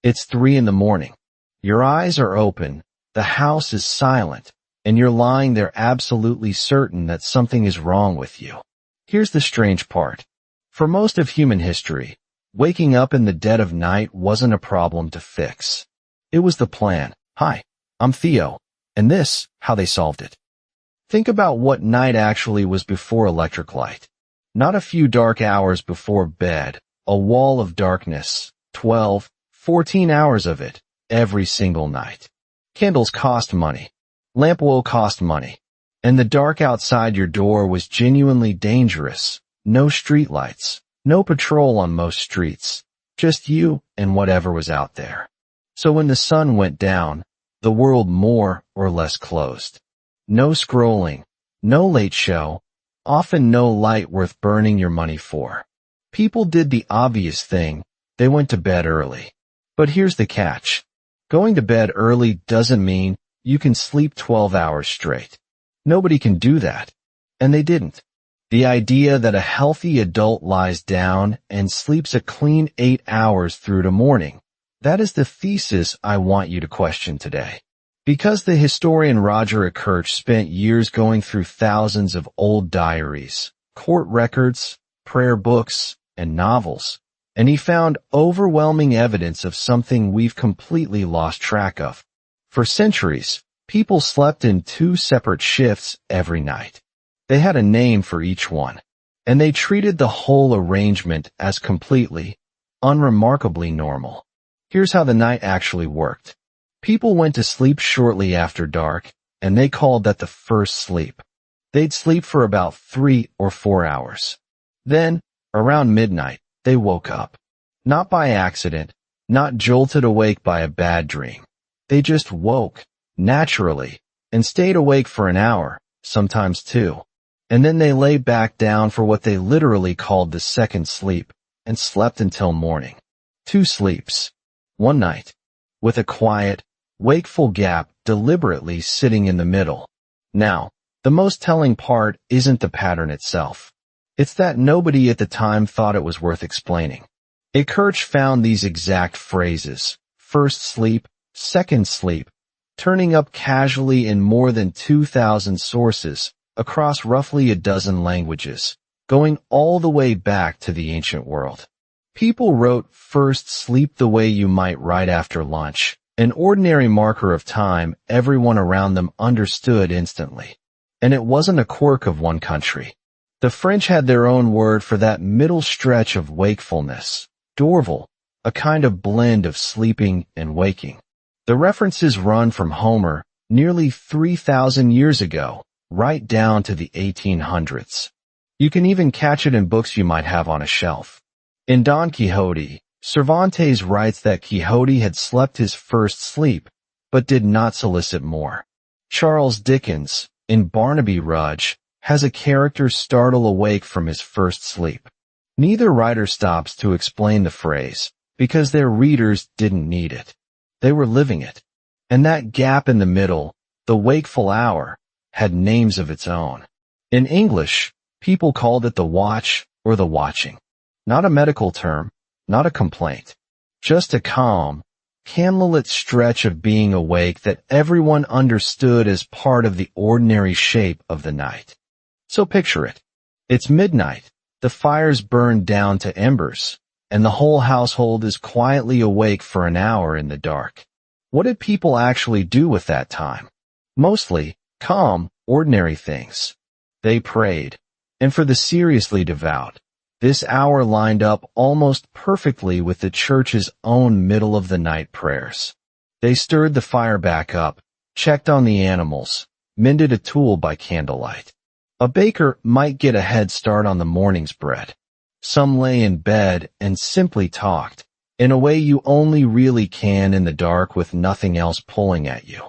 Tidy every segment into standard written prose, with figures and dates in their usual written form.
It's 3 in the morning. Your eyes are open, the house is silent, and you're lying there absolutely certain that something is wrong with you. Here's the strange part. For most of human history, waking up in the dead of night wasn't a problem to fix. It was the plan. Hi, I'm Theo, and this, how they solved it. Think about what night actually was before electric light. Not a few dark hours before bed, a wall of darkness, 12, 14 hours of it, every single night. Candles cost money. Lamp oil cost money. And the dark outside your door was genuinely dangerous. No streetlights. No patrol on most streets. Just you and whatever was out there. So when the sun went down, the world more or less closed. No scrolling. No late show. Often no light worth burning your money for. People did the obvious thing. They went to bed early. But here's the catch. Going to bed early doesn't mean you can sleep 12 hours straight. Nobody can do that. And they didn't. The idea that a healthy adult lies down and sleeps a clean 8 hours through the morning, that is the thesis I want you to question today. Because the historian Roger Ekirch spent years going through thousands of old diaries, court records, prayer books, and novels, and he found overwhelming evidence of something we've completely lost track of. For centuries, people slept in 2 separate shifts every night. They had a name for each one, and they treated the whole arrangement as completely, unremarkably normal. Here's how the night actually worked. People went to sleep shortly after dark, and they called that the first sleep. They'd sleep for about 3 or 4 hours. Then, around midnight, they woke up. Not by accident, not jolted awake by a bad dream. They just woke, naturally, and stayed awake for an hour, sometimes 2. And then they lay back down for what they literally called the second sleep, and slept until morning. 2 sleeps. One night. With a quiet, wakeful gap deliberately sitting in the middle. Now, the most telling part isn't the pattern itself. It's that nobody at the time thought it was worth explaining. Ekirch found these exact phrases, first sleep, second sleep, turning up casually in more than 2,000 sources across roughly a dozen languages, going all the way back to the ancient world. People wrote first sleep the way you might right after lunch, an ordinary marker of time everyone around them understood instantly. And it wasn't a quirk of one country. The French had their own word for that middle stretch of wakefulness, dorval, a kind of blend of sleeping and waking. The references run from Homer, nearly 3,000 years ago, right down to the 1800s. You can even catch it in books you might have on a shelf. In Don Quixote, Cervantes writes that Quixote had slept his first sleep, but did not solicit more. Charles Dickens, in Barnaby Rudge, has a character startle awake from his first sleep. Neither writer stops to explain the phrase, because their readers didn't need it. They were living it. And that gap in the middle, the wakeful hour, had names of its own. In English, people called it the watch or the watching. Not a medical term, not a complaint. Just a calm, candlelit stretch of being awake that everyone understood as part of the ordinary shape of the night. So picture it. It's midnight, the fire's burned down to embers, and the whole household is quietly awake for an hour in the dark. What did people actually do with that time? Mostly, calm, ordinary things. They prayed. And for the seriously devout, this hour lined up almost perfectly with the church's own middle-of-the-night prayers. They stirred the fire back up, checked on the animals, mended a tool by candlelight. A baker might get a head start on the morning's bread. Some lay in bed and simply talked, in a way you only really can in the dark with nothing else pulling at you.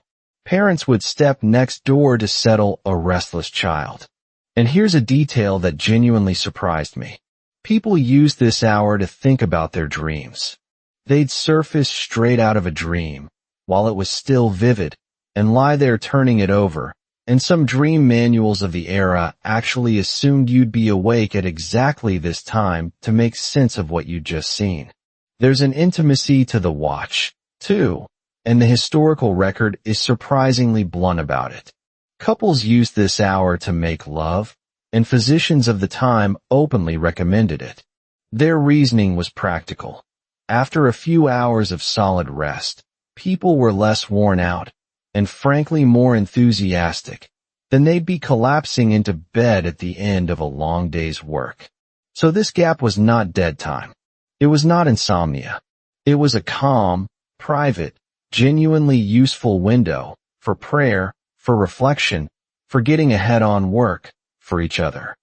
Parents would step next door to settle a restless child. And here's a detail that genuinely surprised me. People used this hour to think about their dreams. They'd surface straight out of a dream, while it was still vivid, and lie there turning it over, and some dream manuals of the era actually assumed you'd be awake at exactly this time to make sense of what you'd just seen. There's an intimacy to the watch, too, and the historical record is surprisingly blunt about it. Couples used this hour to make love, and physicians of the time openly recommended it. Their reasoning was practical. After a few hours of solid rest, people were less worn out, and frankly more enthusiastic, then they'd be collapsing into bed at the end of a long day's work. So this gap was not dead time. It was not insomnia. It was a calm, private, genuinely useful window for prayer, for reflection, for getting ahead on work, for each other.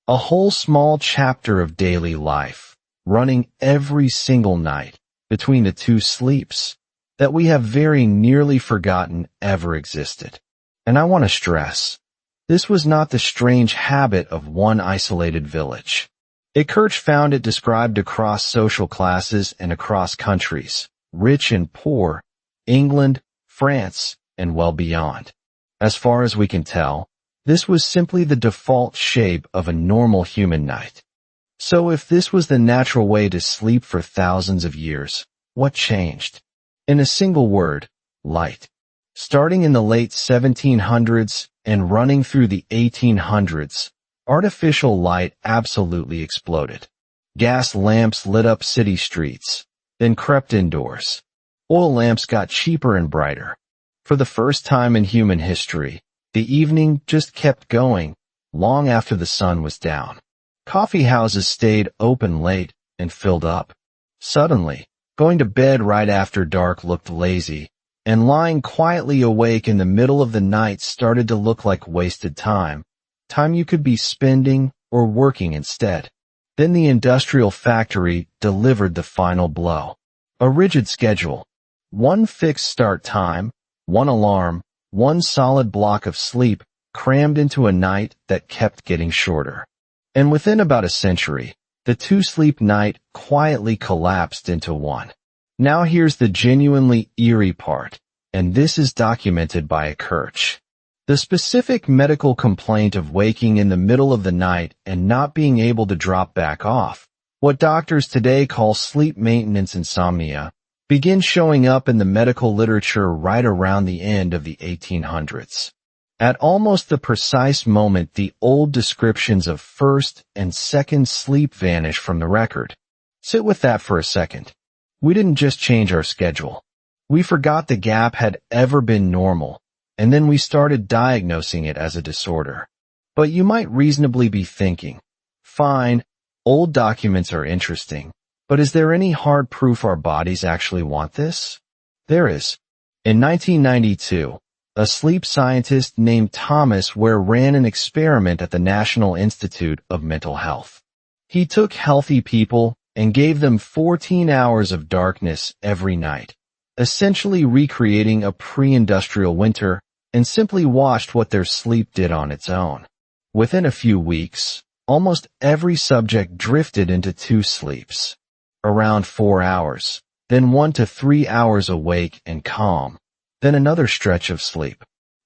A whole small chapter of daily life, running every single night between the two sleeps, that we have very nearly forgotten ever existed. And I want to stress, this was not the strange habit of one isolated village. Ekirch found it described across social classes and across countries, rich and poor, England, France, and well beyond. As far as we can tell, this was simply the default shape of a normal human night. So if this was the natural way to sleep for thousands of years, what changed? In a single word, light. Starting in the late 1700s and running through the 1800s, artificial light absolutely exploded. Gas lamps lit up city streets, then crept indoors. Oil lamps got cheaper and brighter. For the first time in human history, the evening just kept going, long after the sun was down. Coffeehouses stayed open late and filled up. Suddenly, going to bed right after dark looked lazy, and lying quietly awake in the middle of the night started to look like wasted time you could be spending or working instead. Then the industrial factory delivered the final blow. A rigid schedule. One fixed start time, one alarm, one solid block of sleep crammed into a night that kept getting shorter. And within about a century, the two-sleep night quietly collapsed into one. Now here's the genuinely eerie part, and this is documented by Ekirch. The specific medical complaint of waking in the middle of the night and not being able to drop back off, what doctors today call sleep maintenance insomnia, begins showing up in the medical literature right around the end of the 1800s. At almost the precise moment the old descriptions of first and second sleep vanish from the record. Sit with that for a second. We didn't just change our schedule. We forgot the gap had ever been normal, and then we started diagnosing it as a disorder. But you might reasonably be thinking, fine, old documents are interesting, but is there any hard proof our bodies actually want this? There is. In 1992, a sleep scientist named Thomas Ware ran an experiment at the National Institute of Mental Health. He took healthy people and gave them 14 hours of darkness every night, essentially recreating a pre-industrial winter, and simply watched what their sleep did on its own. Within a few weeks, almost every subject drifted into two sleeps, around 4 hours, then 1 to 3 hours awake and calm, then another stretch of sleep.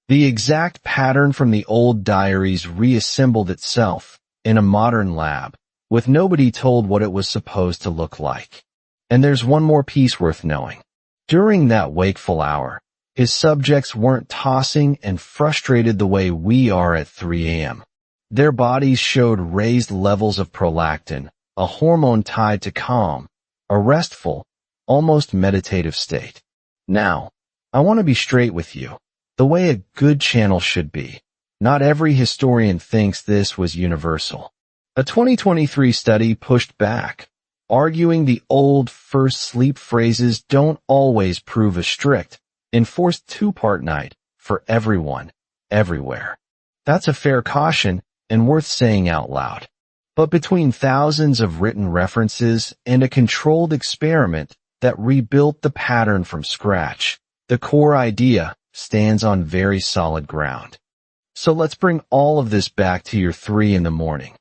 The exact pattern from the old diaries reassembled itself in a modern lab, with nobody told what it was supposed to look like. And there's one more piece worth knowing. During that wakeful hour, his subjects weren't tossing and frustrated the way we are at 3 a.m. Their bodies showed raised levels of prolactin, a hormone tied to calm, a restful, almost meditative state. Now, I want to be straight with you, the way a good channel should be. Not every historian thinks this was universal. A 2023 study pushed back, arguing the old first sleep phrases don't always prove a strict, enforced two-part night for everyone, everywhere. That's a fair caution and worth saying out loud. But between thousands of written references and a controlled experiment that rebuilt the pattern from scratch, the core idea stands on very solid ground. So let's bring all of this back to your 3 in the morning.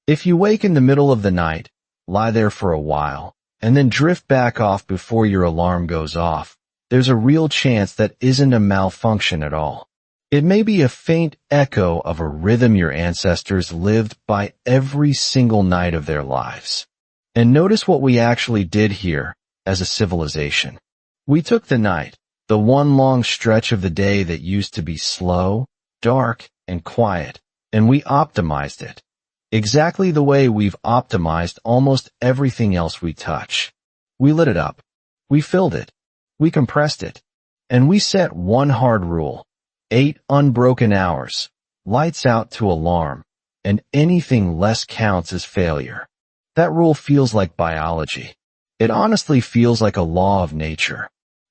If you wake in the middle of the night, lie there for a while, and then drift back off before your alarm goes off, there's a real chance that isn't a malfunction at all. It may be a faint echo of a rhythm your ancestors lived by every single night of their lives. And notice what we actually did here. as a civilization. We took the night, the one long stretch of the day that used to be slow, dark, and quiet, and we optimized it. Exactly the way we've optimized almost everything else we touch. We lit it up. We filled it. We compressed it. And we set one hard rule. 8 unbroken hours. Lights out to alarm. And anything less counts as failure. That rule feels like biology. It honestly feels like a law of nature.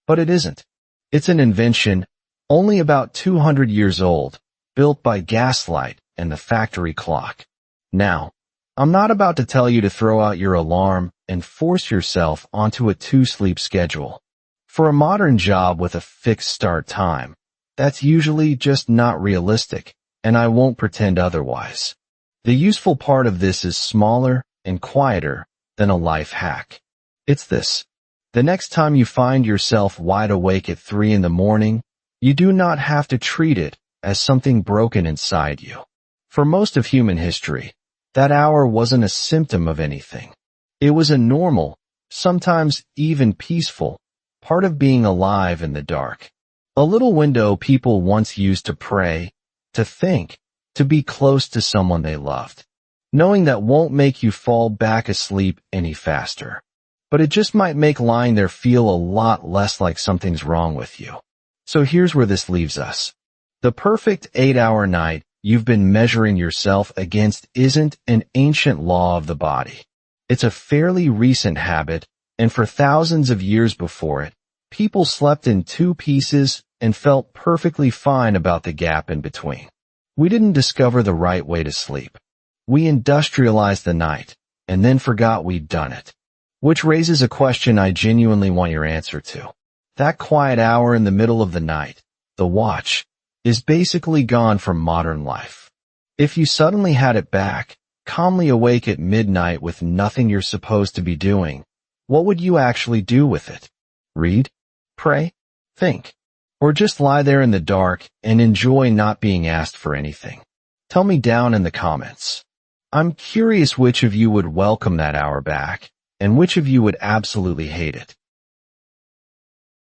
But it isn't. It's an invention, only about 200 years old, built by gaslight and the factory clock. Now, I'm not about to tell you to throw out your alarm and force yourself onto a 2-sleep schedule. For a modern job with a fixed start time, that's usually just not realistic, and I won't pretend otherwise. The useful part of this is smaller and quieter than a life hack. It's this. The next time you find yourself wide awake at 3 in the morning, you do not have to treat it as something broken inside you. For most of human history, that hour wasn't a symptom of anything. It was a normal, sometimes even peaceful, part of being alive in the dark. A little window people once used to pray, to think, to be close to someone they loved. Knowing that won't make you fall back asleep any faster. But it just might make lying there feel a lot less like something's wrong with you. So here's where this leaves us. The perfect 8-hour night you've been measuring yourself against isn't an ancient law of the body. It's a fairly recent habit, and for thousands of years before it, people slept in 2 pieces and felt perfectly fine about the gap in between. We didn't discover the right way to sleep. We industrialized the night, and then forgot we'd done it. Which raises a question I genuinely want your answer to. That quiet hour in the middle of the night, the watch, is basically gone from modern life. If you suddenly had it back, calmly awake at midnight with nothing you're supposed to be doing, what would you actually do with it? Read? Pray? Think? Or just lie there in the dark and enjoy not being asked for anything? Tell me down in the comments. I'm curious which of you would welcome that hour back, and which of you would absolutely hate it.